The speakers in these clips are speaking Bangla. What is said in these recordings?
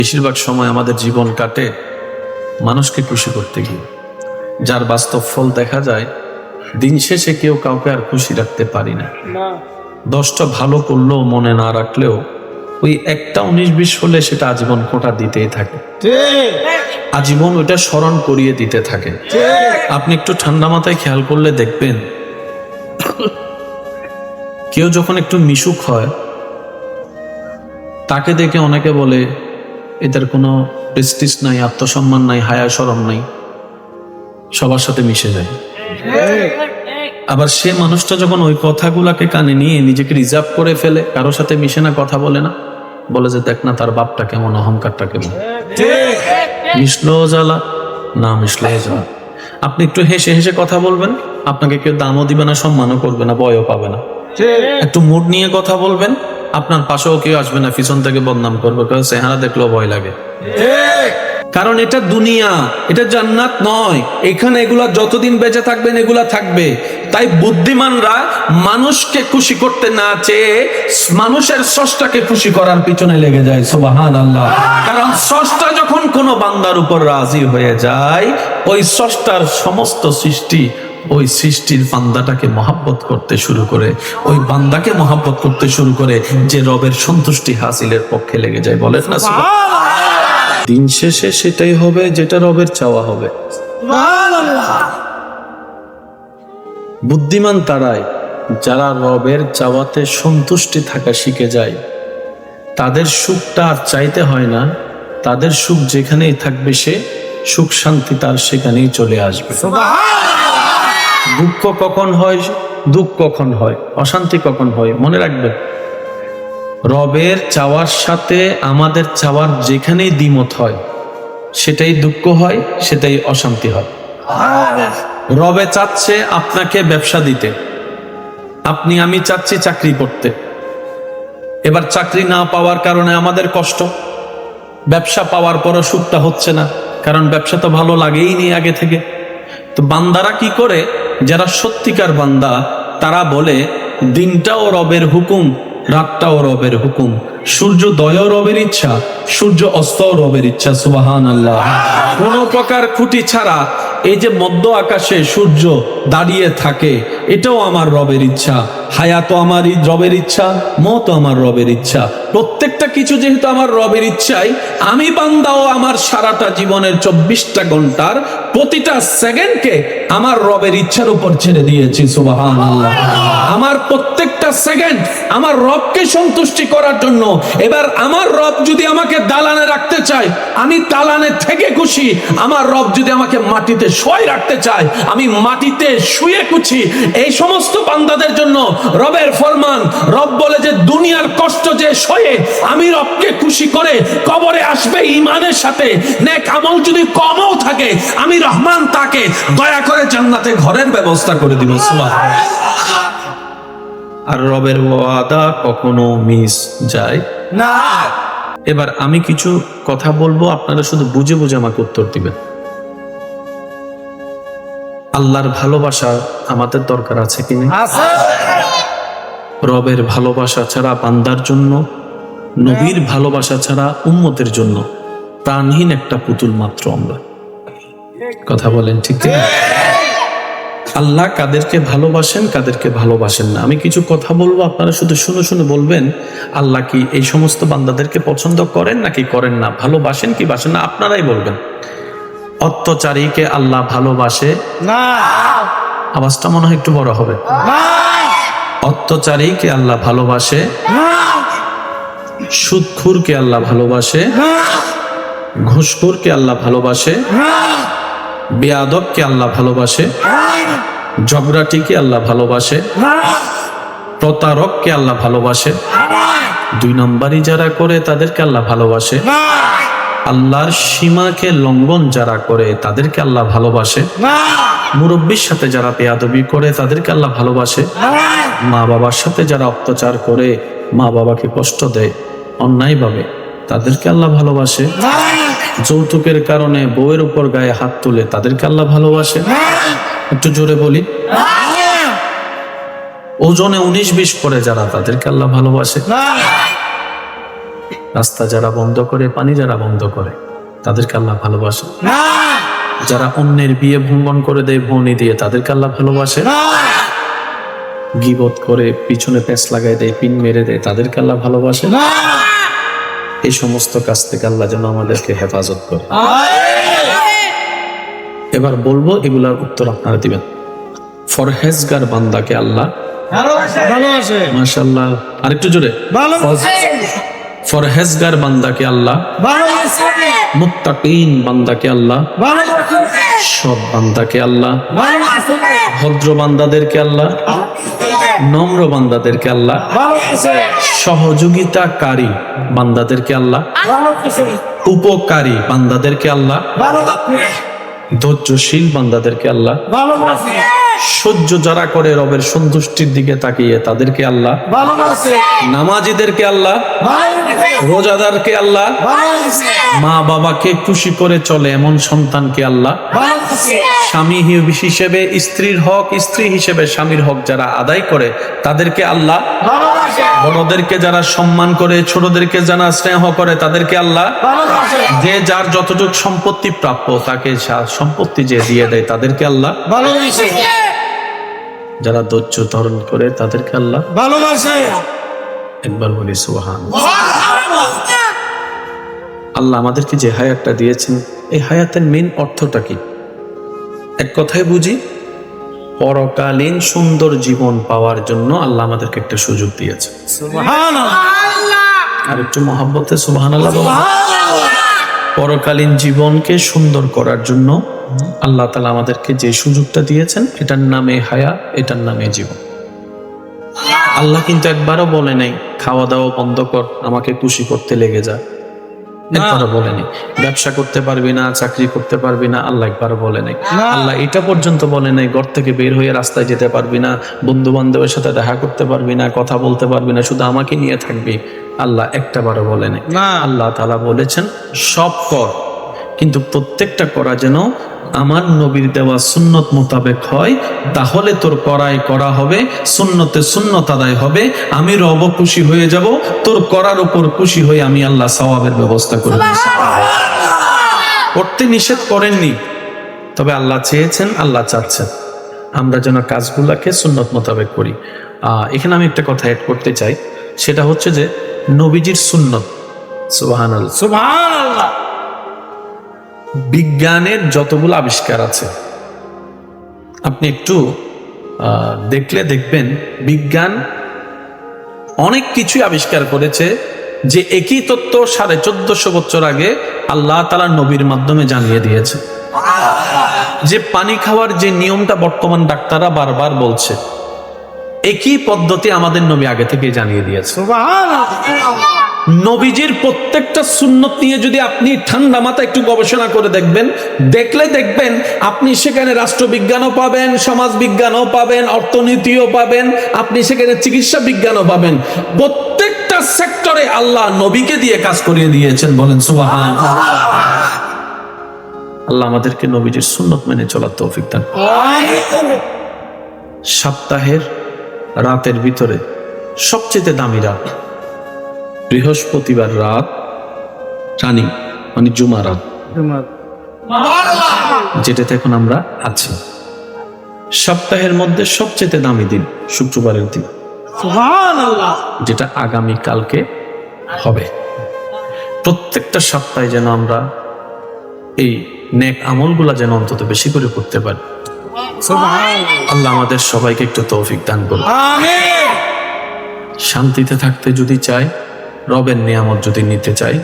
বেশিরভাগ সময় আমাদের জীবন কাটে মানুষকে খুশি করতে গিয়ে, যার বাস্তব ফল দেখা যায় দিন শেষে কেউ কাউকে আর খুশি রাখতে পারি না। 10টা ভালো করলেও মনে না রাখলেও ওই একটা 19-20 হলে সেটা আজীবন খোঁটা দিতেই থাকে, আজীবন ওইটা স্মরণ করিয়ে দিতে থাকে। আপনি একটু ঠান্ডা মাথায় খেয়াল করলে দেখবেন, কেউ যখন একটু মিশুক হয় তাকে দেখে অনেকে বলে এদের কোনো প্রেস্টিজ নাই, আত্মসম্মান নাই, হায়া শরম নাই, সবার সাথে মিশে যায়। আবার সে মানুষটা যখন ওই কথাগুলাকে কানে নিয়ে নিজেকে রিজার্ভ করে ফেলে, কারোর সাথে মিশে না, কথা বলে না, বলে যে দেখ না তার বাপটা কেমন, অহংকারটা কেমন, মিশলেও জ্বালা, না মিশলেও জ্বালা। আপনি একটু হেসে হেসে কথা বলবেন, আপনাকে কেউ দামও দিবে না, সম্মানও করবে না, ভয়ও পাবে না। একটু মুড নিয়ে কথা বলবেন, আপনার পাশেও কেউ আসবে না, পিছন থেকে বদনাম করবে, কারণ চেহারা দেখলেও ভয় লাগে। কারণ এটা দুনিয়া, এটা জান্নাত নয়। এখানে এগুলা যতদিন বেঁচে থাকবেন এগুলা থাকবে। তাই বুদ্ধিমানরা মানুষকে খুশি করতে না চেয়ে মানুষের স্রষ্টাকে খুশি করার পিছনে লেগে যায়। সুবহানাল্লাহ। কারণ স্রষ্টা যখন কোনো বান্দার উপর রাজি হয়ে যায়, ওই স্রষ্টার সমস্ত সৃষ্টি ওই সৃষ্টির বান্দাটাকে মহাব্বত করতে শুরু করে, ওই বান্দাকে মহাব্বত করতে শুরু করে, যে রবের সন্তুষ্টি হাসিলের পক্ষে লেগে যায়। বলেন না সুবহানাল্লাহ। দিন শেষে সেটাই হবে যেটা রবের চাওয়া হবে। বুদ্ধিমান তারাই যারা রবের চাওয়াতে সন্তুষ্টি থাকা শিখে যায়। তাদের সুখটা আর চাইতে হয় না, তাদের সুখ যেখানেই থাকবে সে সুখ শান্তি তার সেখানেই চলে আসবে। দুঃখ কখন হয়, দুঃখ কখন হয়, অশান্তি কখন হয়, মনে রাখবেন রবের চাওয়ার সাথে আমাদের চাওয়ার যেখানেই দ্বিমত হয় সেটাই দুঃখ হয়, সেটাই অশান্তি হয়। রবে চাচ্ছে আপনাকে ব্যবসা দিতে, আমি চাচ্ছি চাকরি করতে। এবার চাকরি না পাওয়ার কারণে আমাদের কষ্ট, ব্যবসা পাওয়ার পরও সুখটা হচ্ছে না, কারণ ব্যবসা তো ভালো লাগেই নি আগে থেকে। তো বান্দারা কি করে, যারা সত্যিকার বান্দা তারা বলে দিনটাও রবের হুকুম, রাতটাও রবের হুকুম, সূর্যোদয়ও রবের ইচ্ছা, সূর্য অস্তও রবের ইচ্ছা। সুবহানাল্লাহ। কোন প্রকার খুঁটি ছাড়া এই যে মধ্য আকাশে সূর্য দাঁড়িয়ে থাকে, এটাও আমার রবের ইচ্ছা। হায়াতও আমার রবের ইচ্ছা, মতও আমার রবের ইচ্ছা। প্রত্যেকটা কিছু যেহেতু আমার রবের ইচ্ছাই, আমি বান্দাও আমার সারাটা জীবনের 24টা ঘন্টার প্রতিটা সেকেন্ডকে আমার রবের ইচ্ছার উপর ছেড়ে দিয়েছি। সুবহানাল্লাহ। আমার প্রত্যেকটা সেকেন্ড আমার রবকে সন্তুষ্টি করার জন্য। এবার আমার রব যদি আমাকে দালানে রাখতে চায়, আমি দালানে থেকে খুশি। আমার রব যদি আমাকে মাটিতে শুয়ে রাখতে চায়, আমি মাটিতে শুয়ে খুশি। এই সমস্ত বান্দাদের জন্য রবের ফরমান, রব বলে যে দুনিয়ার কষ্ট যে সয়ে আমি রবকে খুশি করে কবরে আসবে ঈমানের সাথে, নেক আমল যদি কমও থাকে আমি রহমান তাকে দয়া করে জান্নাতে ঘরের ব্যবস্থা করে দিব। সুবহানাল্লাহ। আর রবের ওয়াদা কখনো মিস যায় না। এবার আমি কিছু কথা বলবো, আপনারা শুধু বুঝে বুঝে আমাকে উত্তর দিবেন। আল্লাহর ভালোবাসা আমাদের দরকার আছে কি না? আছে। রবের ভালোবাসা ছাড়া বান্দার জন্য, নবীর ভালোবাসা ছাড়া উম্মতের জন্য প্রাণহীন একটা পুতুল মাত্র আমরা। কথা বলেন ঠিক না? আল্লাহ কাদেরকে ভালোবাসেন, কাদেরকে ভালোবাসেন না। আমি কিছু কথা বলবো, আপনারা শুধু শুনে শুনে বলবেন আল্লাহ কি এই সমস্ত বান্দাদেরকে পছন্দ করেন নাকি করেন না, ভালোবাসেন কি বাসেন না, আপনারাই বলবেন। অত্যাচারীকে আল্লাহ ভালোবাসে না। আওয়াজটা মনে হয় একটু বড় হবে। অত্যাচারীকে আল্লাহ ভালোবাসে না। সুদখোরকে আল্লাহ ভালোবাসে না। ঘুষখোরকে আল্লাহ ভালোবাসে না। বেয়াদবকে আল্লাহ ভালোবাসে না। ঝগড়াটিকে আল্লাহ ভালোবাসে না। প্রতারককে আল্লাহ ভালোবাসে না। 2 নম্বরই যারা করে তাদেরকে আল্লাহ ভালোবাসে না। আল্লাহর সীমাকে লঙ্ঘন যারা করে তাদেরকে আল্লাহ ভালোবাসে না। মুরব্বির সাথে যারা বেয়াদবি করে তাদেরকে আল্লাহ ভালোবাসে না। মা বাবার সাথে যারা অত্যাচার করে, মা বাবাকে কষ্ট দেয় অন্যায়ভাবে, তাদেরকে আল্লাহ ভালোবাসে না। যৌতুকের কারণে বউয়ের উপর গায়ে হাত তুলে তাদেরকে আল্লাহ ভালোবাসে না। একটু জোরে বলি। ওজনে 19-20 করে যারা, তাদেরকে আল্লাহ ভালোবাসে না। রাস্তা যারা বন্ধ করে, পানি যারা বন্ধ করে, তাদেরকে আল্লাহ ভালোবাসে না। যারা অন্যের বিয়ে ভঙ্গন করে দেয় ভৌনি দিয়ে, তাদেরকে আল্লাহ ভালোবাসে না। গীবত করে পিছনে পেঁচ লাগাই দেয়, পিন মেরে দেয়, তাদেরকে আল্লাহ ভালোবাসে না। এই সমস্ত কাজ থেকে আল্লাহ যেন আমাদেরকে হেফাজত করে। এবার বলবো, এগুলার উত্তর আপনারা দিবেন। ফরহেজগার বান্দাকে আল্লাহ ভালোবাসে। মাশাআল্লাহ, আরেকটু জোরে। ফরহেজগার বান্দাকে আল্লাহ ভালোবাসে। মুত্তাকিন বান্দাকে আল্লাহ, ভালোবাসে। সৎ বান্দাকে আল্লাহ, ভালোবাসে। ভদ্র বান্দাদেরকে আল্লাহ, নম্র বান্দাদেরকে আল্লাহ, ভালোবাসে। সহযোগিতাকারী বান্দাদেরকে আল্লাহ, ভালোবাসে। উপকারী বান্দাদেরকে আল্লাহ, ভালোবাসে। ধৈর্যশীল বান্দাদেরকে আল্লাহ, ভালোবাসে। সহ্য যারা করে রবের সন্তুষ্টির দিকে তাকিয়ে তাদেরকে আল্লাহ, ভালোবাসে। নামাজীদেরকে আল্লাহ, ভালোবাসে। রোজাদারকে আল্লাহ, ভালোবাসে। মা বাবাকে খুশি করে চলে এমন সন্তানকে আল্লাহ, ভালোবাসে। স্বামী হিসেবে স্ত্রীর হক, স্ত্রী হিসেবে স্বামীর হক যারা আদায় করে তাদেরকে আল্লাহ, ভালোবাসে। বড়দেরকে যারা সম্মান করে, ছোটদেরকে যারা স্নেহ করে তাদেরকে আল্লাহ, ভালোবাসে। যে যার যতটুকু সম্পত্তি প্রাপ্য তাকে সম্পত্তি যে দিয়ে দেয় তাদেরকে আল্লাহ, ভালোবাসে। যারা ধৈর্য ধারণ করে তাদেরকে আল্লাহ। ভালোবাসে। একবার বলি সুবহান। আল্লাহ আমাদেরকে যে হায়াতটা দিয়েছেন, এই হায়াতের মেইন অর্থটা কি? এক কথায় বুঝি, পরকালীন সুন্দর জীবন পাওয়ার জন্য আল্লাহ আমাদেরকে একটা সুযোগ দিয়েছে। সুবহানাল্লাহ। আর একটু মহব্বতে সুবহানাল্লাহ বলুন। পরকালীন জীবনকে সুন্দর করার জন্য আল্লাহ তাআলা আমাদেরকে যে সুযোগটা দিয়েছেন, এটার নামে হায়া, এটার নামে জীবন। আল্লাহ কিন্তু একবারও বলে নাই খাওয়া দাওয়া বন্ধ কর, আমাকে খুশি করতে লেগে যা। একবারও বলে নাই ব্যবসা করতে পারবি না, চাকরি করতে পারবি না, আল্লাহ একবারও বলে নাই। আল্লাহ এটা পর্যন্ত বলে নাই ঘর থেকে বের হয়ে রাস্তায় যেতে পারবি না, বন্ধু বান্ধবের সাথে দেখা করতে পারবি না, কথা বলতে পারবি না, শুধু আমাকে নিয়ে থাকবি। আল্লাহ একটাবারও বলে নাই। আল্লাহ তাআলা বলেছেন সব কর, কিন্তু প্রত্যেকটা করা যেন আমার নবীর দেওয়া সুন্নত মোতাবেক হয়, তাহলে তোর করা হবে, সুন্নতে সুন্নত আদায় হবে, আমি রব খুশি হয়ে যাব, তোর করার উপর খুশি হয়ে আমি আল্লাহ সওয়াবের ব্যবস্থা করে দেব। করতে নিষেধ করেননি, তবে আল্লাহ চেয়েছেন, আল্লাহ চাচ্ছেন আমরা যেন কাজগুলাকে সুন্নত মোতাবেক করি। এখানে আমি একটা কথা অ্যাড করতে চাই, সেটা হচ্ছে যে নবীজির সুন্নত। সুবহানাল্লাহ। সুবহানাল্লাহ। বিজ্ঞানের যতগুলো আবিষ্কার আছে আপনি একটু দেখলে দেখবেন, বিজ্ঞান অনেক কিছুই আবিষ্কার করেছে যে একই তত্ত্ব 1450 বছর আগে আল্লাহ তাআলা নবীর মাধ্যমে জানিয়ে দিয়েছে। যে পানি খাওয়ার যে নিয়মটা বর্তমান ডাক্তাররা বারবার বলছে, একই পদ্ধতি আমাদের নবী আগে থেকে জানিয়ে দিয়েছে। সুবহানাল্লাহ। নবীজির প্রত্যেকটা সুন্নত নিয়ে যদি আপনি ঠান্ডা মাথায় একটু গবেষণা করে দেখবেন, দেখবেন আপনি সেখানে রাষ্ট্রবিজ্ঞানও পাবেন, সমাজ বিজ্ঞানও পাবেন, অর্থনীতিও পাবেন, আপনি সেখানে চিকিৎসা বিজ্ঞানও পাবেন। প্রত্যেকটা সেক্টরে আল্লাহ নবীকে দিয়ে কাজ করিয়ে দিয়েছেন। বলেন সুবহানাল্লাহ। আল্লাহ আমাদেরকে নবীজির সুন্নত মেনে চলার তৌফিক দান। সপ্তাহের রাতের ভিতরে সবচেয়ে দামি রাত বৃহস্পতিবার রাত, রানি মানে জুমা রাত, যেটাতে এখন আমরা আছি। সপ্তাহের মধ্যে সবচেয়ে দামি দিন শুক্রবারের দিন, সুবহানাল্লাহ। যেটা আগামী কালকে হবে। প্রত্যেকটা সপ্তাহে যেন আমরা এই নেক আমলগুলা যেন অন্তত বেশি করে করতে পারি। সুবহানাল্লাহ। আল্লাহ আমাদের সবাইকে একটু তৌফিক দান করুন। আমিন। শান্তিতে থাকতে যদি চাই, রবের নিয়ামত যদি নিতে চাই,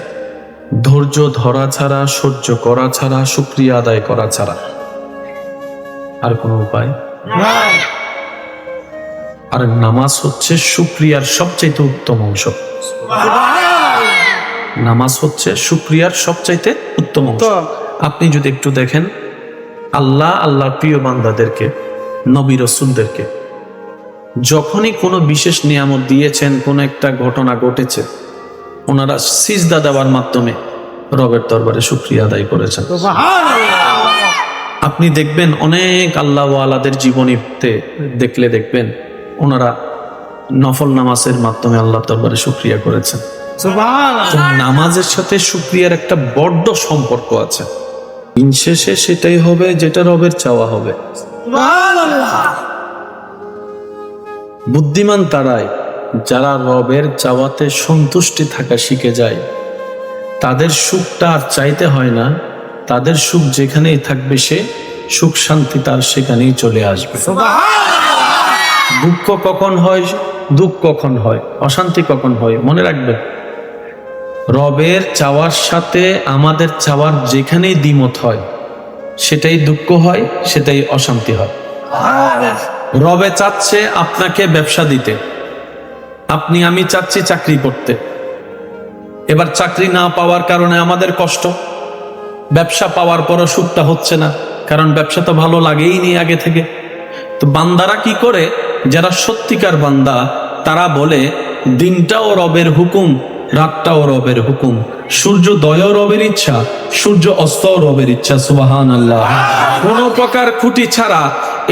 ধৈর্য ধরা ছাড়া, সহ্য করা ছাড়া, শুকরিয়া আদায় করা ছাড়া আর কোনো উপায়। আর নামাজ হচ্ছে শুকরিয়ার সবচাইতে উত্তম অংশ। নামাজ হচ্ছে শুকরিয়ার সবচাইতে উত্তম অংশ। আপনি যদি একটু দেখেন, আল্লাহর প্রিয় বান্দাদেরকে, নবী রাসূলদেরকে যখনই কোনো বিশেষ নিয়ামত দিয়েছেন, কোনো একটা ঘটনা ঘটেছে, ওনারা সিজদা দেওয়ার মাধ্যমে রবের দরবারে শুকরিয়া আদায় করেছেন। আপনি দেখবেন অনেক আল্লাহওয়ালাদের জীবনীতে দেখবেন ওনারা নফল নামাজের মাধ্যমে আল্লাহর দরবারে শুকরিয়া করেছেন। সুবহানাল্লাহ তো নামাজের সাথে শুকরিয়ার একটা বড্ড সম্পর্ক আছে। দিন শেষে সেটাই হবে যেটা রবের চাওয়া হবে। সুবহানাল্লাহ বুদ্ধিমান তারাই যারা রবের চাওয়াতে সন্তুষ্টি থাকা শিখে যায়। তাদের সুখটা আর চাইতে হয় না, তাদের সুখ যেখানেই থাকবে সে সুখ শান্তি তার সেখানেই চলে আসবে। দুঃখ কখন হয়, দুঃখ কখন হয়, অশান্তি কখন হয়, মনে রাখবেন রবের চাওয়ার সাথে আমাদের চাওয়ার যেখানেই দ্বিমত হয় সেটাই দুঃখ হয়, সেটাই অশান্তি হয়। রবে চাচ্ছে আপনাকে ব্যবসা দিতে, আমি চাচ্ছি চাকরি করতে। এবার চাকরি না পাওয়ার কারণে আমাদের কষ্ট, ব্যবসা পাওয়ার পরও সুখটা হচ্ছে না, কারণ ব্যবসা তো ভালো লাগেই নি আগে থেকে। তো বান্দারা কি করে, যারা সত্যিকার বান্দা তারা বলে দিনটাও রবের হুকুম, রাতটাও রবের হুকুম, সূর্যোদয়ও রবের ইচ্ছা, সূর্য অস্তও রবের ইচ্ছা। সুবহানাল্লাহ। কোনো প্রকার খুঁটি ছাড়া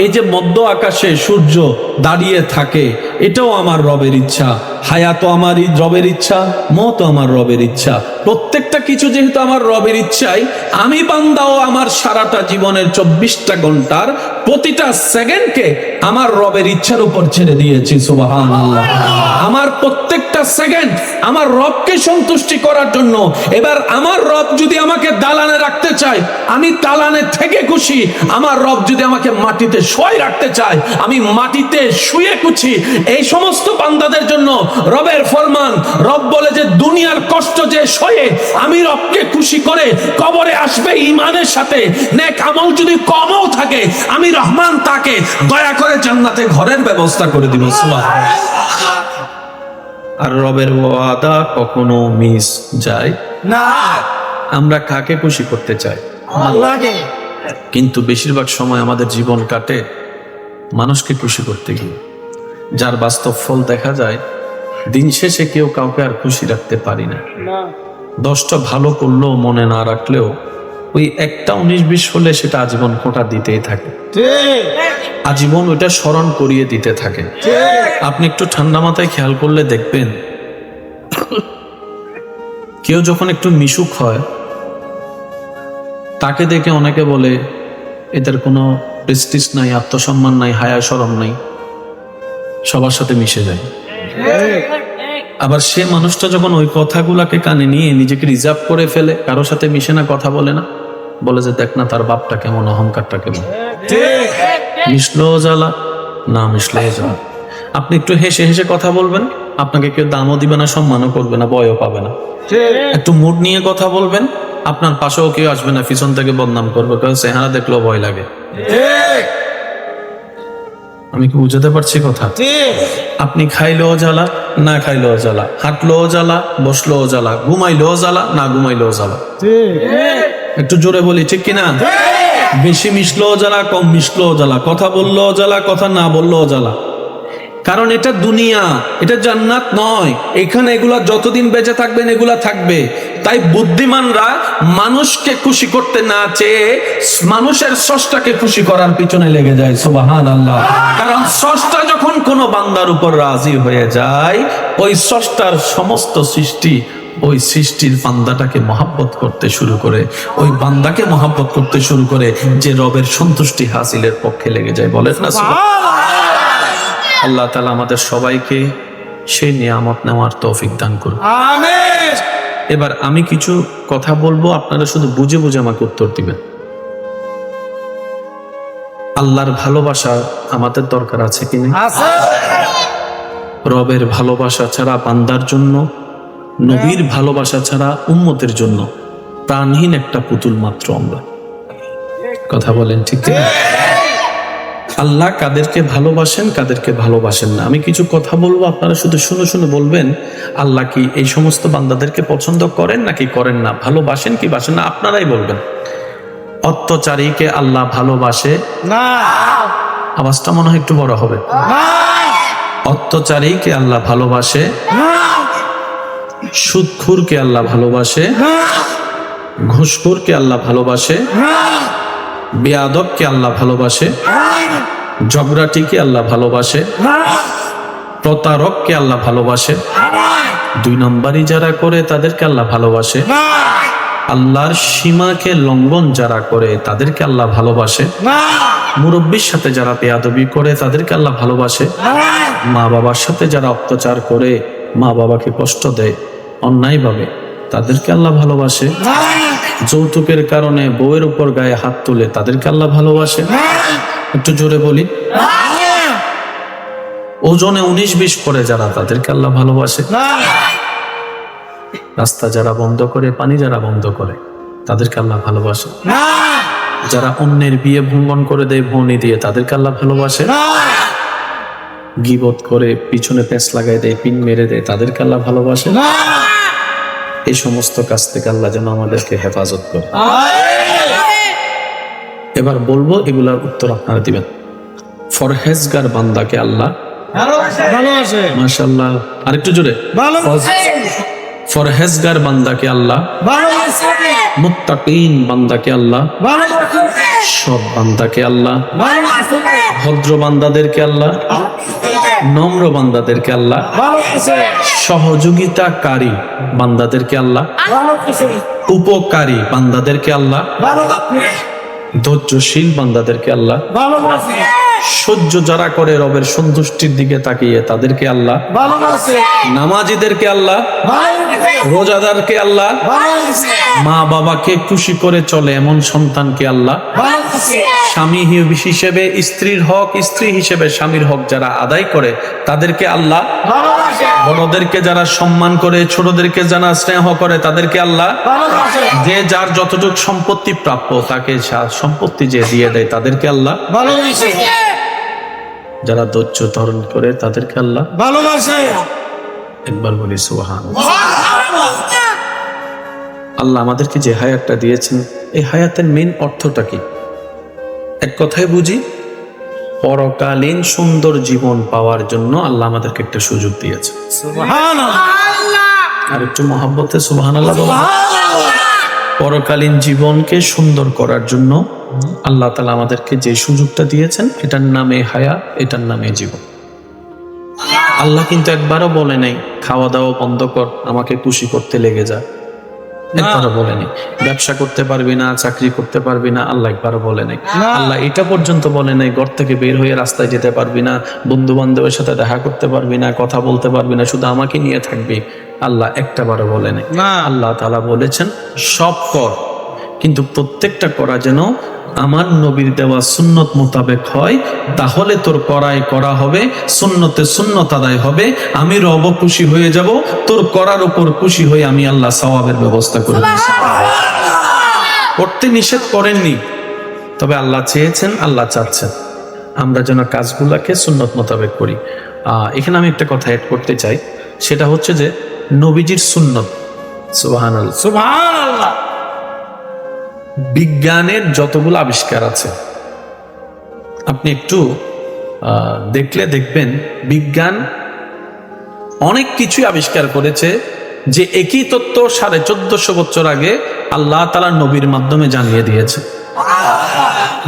এই যে মধ্য আকাশে সূর্য দাঁড়িয়ে থাকে, এটাও আমার রবের ইচ্ছা। হায়াতও আমার রবের ইচ্ছা, মতও আমার রবের ইচ্ছা। প্রত্যেকটা কিছু যেহেতু আমার রবের ইচ্ছাই, আমি বান্দাও আমার সারাটা জীবনের 24টা ঘন্টার প্রতিটা সেকেন্ডকে আমার রবের ইচ্ছার উপর ছেড়ে দিয়েছি। সুবহানাল্লাহ। আমার প্রত্যেকটা সেকেন্ড আমার রবকে সন্তুষ্টি করার জন্য। এবার আমার রব যদি আমাকে দালানে রাখতে চায়, আমি দালানে থেকে খুশি। আমার রব যদি আমাকে মাটিতে শুয়ে রাখতে চায়, আমি মাটিতে শুয়ে খুশি। এই সমস্ত বান্দাদের জন্য রবের ফরমান, রব বলে যে দুনিয়ার কষ্ট যে সয়ে আমি রবকে খুশি করে কবরে আসবে ঈমানের সাথে, নেক আমল যদি কমও থাকে আমি রহমান তাকে দয়া করে জান্নাতে ঘরের ব্যবস্থা করে দিব। সুবহানাল্লাহ। আর রবের ওয়াদা কখনো মিস যায় না। আমরা কাকে খুশি করতে চাই? আল্লাহকে। কিন্তু বেশিরভাগ সময় আমাদের জীবন কাটে মানুষকে খুশি করতে গিয়ে, যার বাস্তব ফল দেখা যায় দিন শেষে কেউ কাউকে আর খুশি রাখতে পারি না। 10টা ভালো করলেও মনে না রাখলেও ওই একটা 19-20 হলে সেটা আজীবন খোঁটা দিতেই থাকে, আজীবন ওইটা স্মরণ করিয়ে দিতে থাকে। আপনি একটু ঠান্ডা মাথায় খেয়াল করলে দেখবেন কেউ যখন একটু মিশুক হয় তাকে দেখে অনেকে বলে এদের কোনো প্রেস্টিজ নাই, আত্মসম্মান নাই, হায়া শরম নাই, সবার সাথে মিশে যায়। আবার সে মানুষটা যখন ওই কথাগুলাকে কানে নিয়ে নিজেকে রিজার্ভ করে ফেলে, কারোর সাথে মিশে না, কথা বলে না, বলে যে দেখ না তার বাপটা কেমন, অহংকারটা কেমন, মিশলো জ্বালা, না মিশলো জ্বালা। আপনি একটু হেসে হেসে কথা বলবেন, আপনাকে কেউ দামও দিবে না, সম্মানও করবে না, ভয়ও পাবে না। একটু মুড নিয়ে কথা বলবেন, আপনার পাশেও কেউ আসবে না, পিছন থেকে বদনাম করবে, কারণ চেহারা দেখলেও ভয় লাগে। আমি কি বুঝাতে পারছি কথা? আপনি খাইলেও জ্বালা, না খাইলেও জ্বালা, হাঁটলেও জ্বালা, বসলেও জ্বালা, ঘুমাইলেও জ্বালা, না ঘুমাইলেও জ্বালা। একটু জোরে বলি, ঠিক কিনা? বেশি মিশলেও জ্বালা, কম মিশলেও জ্বালা, কথা বললেও জ্বালা, কথা না বললেও জ্বালা। কারণ এটা দুনিয়া, এটা জান্নাত নয়। এখানে এগুলা যতদিন বেঁচে থাকবেন এগুলা থাকবে। তাই বুদ্ধিমানরা মানুষকে খুশি করতে না চেয়ে মানুষের স্রষ্টাকে খুশি করার পিছনে লেগে যায়। সুবহানাল্লাহ। কারণ স্রষ্টা যখন কোনো বান্দার উপর রাজি হয়ে যায়, ওই স্রষ্টার সমস্ত সৃষ্টি ওই সৃষ্টির বান্দাটাকে মহাব্বত করতে শুরু করে, ওই বান্দাকে মহাব্বত করতে শুরু করে, যে রবের সন্তুষ্টি হাসিলের পক্ষে লেগে যায়। বলেন না সুবহানাল্লাহ। আল্লাহ তাআলা আমাদের সবাইকে সেই নিয়ামত নেওয়ার তৌফিক দান করুন। আমিন। এবার আমি কিছু কথা বলবো, আপনারা শুধু বুঝে বুঝে আমাকে উত্তর দিবেন। আল্লাহর ভালোবাসা আমাদের দরকার আছে কি না? আছে। রবের ভালোবাসা ছাড়া বান্দার জন্য, নবীর ভালোবাসা ছাড়া উম্মতের জন্য প্রাণহীন একটা পুতুল মাত্র আমরা। কথা বলেন ঠিক কি না? আল্লাহ কাদেরকে ভালোবাসেন, কাদেরকে ভালোবাসেন না। আমি কিছু কথা বলবো, আপনারা শুধু শুনে শুনে বলবেন আল্লাহ কি এই সমস্ত বান্দাদেরকে পছন্দ করেন নাকি করেন না, ভালোবাসেন কি বাসেন না, আপনারাই বলবেন। অত্যাচারীকে আল্লাহ ভালোবাসে না। আওয়াজটা মনে হয় একটু বড় হবে। অত্যাচারীকে আল্লাহ ভালোবাসে, সুদখোরকে আল্লাহ ভালোবাসে, ঘুষখোরকে আল্লাহ ভালোবাসে, বেয়াদবকে আল্লাহ ভালোবাসে, ঝগড়াটিকে আল্লাহ ভালোবাসে, প্রতারককে আল্লাহ ভালোবাসে, দুই নম্বরই যারা করে তাদেরকে আল্লাহ ভালোবাসে। না আল্লাহর সীমাকে লঙ্ঘন যারা করে তাদেরকে আল্লাহ ভালোবাসে। না মুরব্বীর সাথে যারা বেয়াদবি করে তাদেরকে আল্লাহ ভালোবাসে। মা বাবার সাথে যারা অত্যাচার করে, মা বাবাকে কষ্ট দেয় অন্যায়ভাবে, তাদেরকে আল্লাহ ভালোবাসে। যৌতুকের কারণে বউয়ের উপর গায়ে হাত তুলে তাদেরকে আল্লাহ ভালোবাসে। একটু জোরে বলি। ওজনে 19-20 করে যারা, তাদেরকে আল্লাহ ভালোবাসে। রাস্তা যারা বন্ধ করে, পানি যারা বন্ধ করে, তাদেরকে আল্লাহ ভালোবাসে। যারা অন্যের বিয়ে ভঙ্গন করে দেয় ভনি দিয়ে, তাদেরকে আল্লাহ ভালোবাসে। গীবত করে পিছনে পেঁচ লাগাই দেয়, পিন মেরে দেয়, তাদেরকে আল্লাহ ভালোবাসে। এই সমস্ত কাজ থেকে আল্লাহ যেন আমাদেরকে হেফাজত করে। এবার বলবো, এগুলার উত্তর আপনারা দিবেন। ফরহেজগার বান্দাকে আল্লাহ ভালোবাসে মাশাআল্লাহ, আরেকটু জোরে। ফরহেজগার বান্দাকে আল্লাহ ভালোবাসে মুত্তাকিন বান্দাকে আল্লাহ, ভালোবাসে সৎ বান্দাকে আল্লাহ, ভালোবাসে ভদ্র বান্দাদেরকে আল্লাহ, নম্র বান্দাদেরকে আল্লাহ, ভালোবাসে সহযোগিতাকারী বান্দাদেরকে আল্লাহ, ভালোবাসে উপকারী বান্দাদেরকে আল্লাহ, ভালোবাসে ধৈর্যশীল বান্দাদেরকে আল্লাহ, ভালোবাসে সহ্য যারা করে রবের সন্তুষ্টির দিকে তাকিয়ে তাদেরকে আল্লাহ, ভালোবাসে নামাজীদেরকে আল্লাহ, ভালোবাসে রোজাদারকে আল্লাহ, ভালোবাসে মা বাবাকে খুশি করে চলে এমন সন্তানকে আল্লাহ, ভালোবাসে স্বামী হিসেবে স্ত্রীর হক, স্ত্রী হিসেবে স্বামীর হক যারা আদায় করে তাদেরকে আল্লাহ, ভালোবাসে বড়দেরকে যারা সম্মান করে, ছোটদেরকে যারা স্নেহ করে তাদেরকে আল্লাহ, ভালোবাসে যে যার যতটুকু সম্পত্তি প্রাপ্য তাকে সম্পত্তি যে দিয়ে দেয় তাদেরকে আল্লাহ, ভালোবাসে যারা ধৈর্য ধারণ করে তাদেরকে আল্লাহ। ভালোবাসে একবার বলি সুবহানাল্লাহ। আল্লাহ আমাদেরকে যে হায়াতটা দিয়েছেন, এই হায়াতের মেইন অর্থটা কি? এক কথায় বুঝি, পরকালীন সুন্দর জীবন পাওয়ার জন্য আল্লাহ আমাদেরকে একটা সুযোগ দিয়েছে। সুবহানাল্লাহ আর একটু মহব্বতে সুবহানাল্লাহ বলুন। পরকালীন জীবনকে সুন্দর করার জন্য আল্লাহ তাআলা আমাদেরকে যে সুযোগটা দিয়েছেন, এটার নামে হায়াত, এটার নামে জীবন। আল্লাহ কিন্তু একবারও বলে নাই খাওয়া দাওয়া বন্ধ কর, আমাকে খুশি করতে লেগে যা। একবারও বলে নাই ব্যবসা করতে পারবি না, চাকরি করতে পারবি না, আল্লাহ একবারও বলে নাই। আল্লাহ এটা পর্যন্ত বলে নাই ঘর থেকে বের হয়ে রাস্তায় যেতে পারবি না, বন্ধু বান্ধবের সাথে দেখা করতে পারবি না, কথা বলতে পারবি না, শুধু আমাকে নিয়ে থাকবি। আল্লাহ একটাবারও বলে নাই। আল্লাহ তাআলা বলেছেন সব কর, কিন্তু প্রত্যেকটা করা যেন আমার নবীর দেওয়া সুন্নত মোতাবেক হয়, তাহলে তোর করা হবে, সুন্নতে সুন্নত আদায় হবে, আমি রব খুশি হয়ে যাব, তোর করার উপর খুশি হয়ে আমি আল্লাহ সওয়াবের ব্যবস্থা করে দিয়েছি। করতে নিষেধ করেননি, তবে আল্লাহ চেয়েছেন, আল্লাহ চাচ্ছেন আমরা যেন কাজগুলাকে সুন্নত মোতাবেক করি। এখানে আমি একটা কথা অ্যাড করতে চাই, সেটা হচ্ছে যে নবীজির সুন্নত। সুবহানাল্লাহ। সুবহানাল্লাহ বিজ্ঞানের যতগুলো আবিষ্কার আছে আপনি একটু দেখলে দেখবেন, বিজ্ঞান অনেক কিছুই আবিষ্কার করেছে যে একই তত্ত্ব 1450 বছর আগে আল্লাহ তাআলা নবীর মাধ্যমে জানিয়ে দিয়েছে।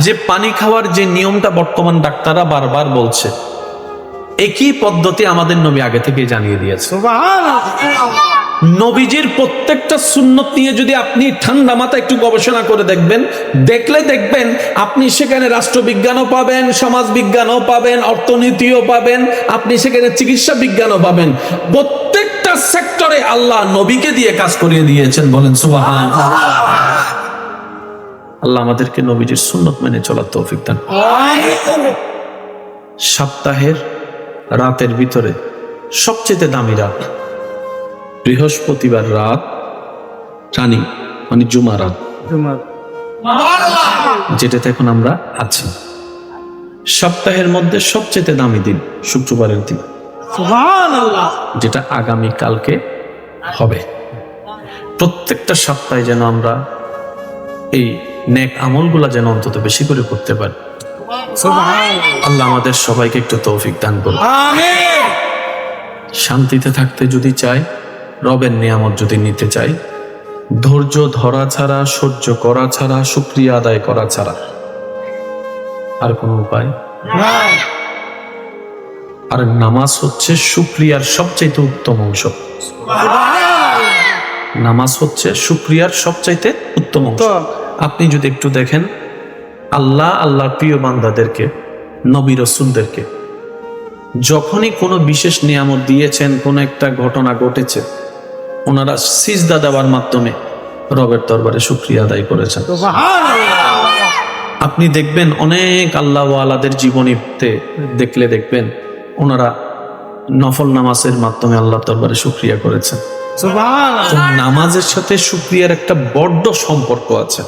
যে পানি খাওয়ার যে নিয়মটা বর্তমান ডাক্তাররা বারবার বলছে, একই পদ্ধতি আমাদের নবী আগে থেকে জানিয়ে দিয়েছে। সুবহানাল্লাহ নবীজির প্রত্যেকটা সুন্নত নিয়ে যদি আপনি ঠান্ডা মাথায় একটু গবেষণা করে দেখবেন, দেখবেন আপনি সেখানে রাষ্ট্রবিজ্ঞানও পাবেন, সমাজ বিজ্ঞানও পাবেন, অর্থনীতিও পাবেন, আপনি সেখানে চিকিৎসা বিজ্ঞানও পাবেন। প্রত্যেকটা সেক্টরে আল্লাহ নবীকে দিয়ে কাজ করিয়ে দিয়েছেন। বলেন সুবহানাল্লাহ। আল্লাহ আমাদেরকে নবীজির সুন্নত মেনে চলার তৌফিক দান। সপ্তাহের রাতের ভিতরে সবচেয়ে দামি রাত বৃহস্পতিবার রাত, রানি মানে জুমা রাত, যেটাতে এখন আমরা আছি। সপ্তাহের মধ্যে সবচেয়ে দামি দিন শুক্রবারের দিন, সুবহানাল্লাহ যেটা আগামী কালকে হবে। প্রত্যেকটা সপ্তাহে যেন আমরা এই নেক আমলগুলা যেন অন্তত বেশি করে করতে পারি। সুবহানাল্লাহ আল্লাহ আমাদের সবাইকে একটু তৌফিক দান করুন। আমিন শান্তিতে থাকতে যদি চাই, রবের নিয়ামত যদি নিতে চাই, ধৈর্য ধরা ছাড়া, সহ্য করা ছাড়া, শুকরিয়া আদায় করা ছাড়া আর কোনো উপায়। আর নামাজ হচ্ছে শুকরিয়ার সবচাইতে উত্তম অংশ। নামাজ হচ্ছে শুকরিয়ার সবচাইতে উত্তম অংশ। আপনি যদি একটু দেখেন, আল্লাহর প্রিয় বান্দাদেরকে, নবী রাসূলদেরকে যখনই কোনো বিশেষ নিয়ামত দিয়েছেন, কোনো একটা ঘটনা ঘটেছে, ওনারা সিজদা দেওয়ার মাধ্যমে রবের দরবারে শুকরিয়া আদায় করেছেন। আপনি দেখবেন অনেক আল্লাহওয়ালাদের জীবনীতে দেখলে দেখবেন ওনারা নফল নামাজের মাধ্যমে আল্লাহর দরবারে শুকরিয়া করেছেন। তো নামাজের সাথে শুকরিয়ার একটা বড্ড সম্পর্ক আছে।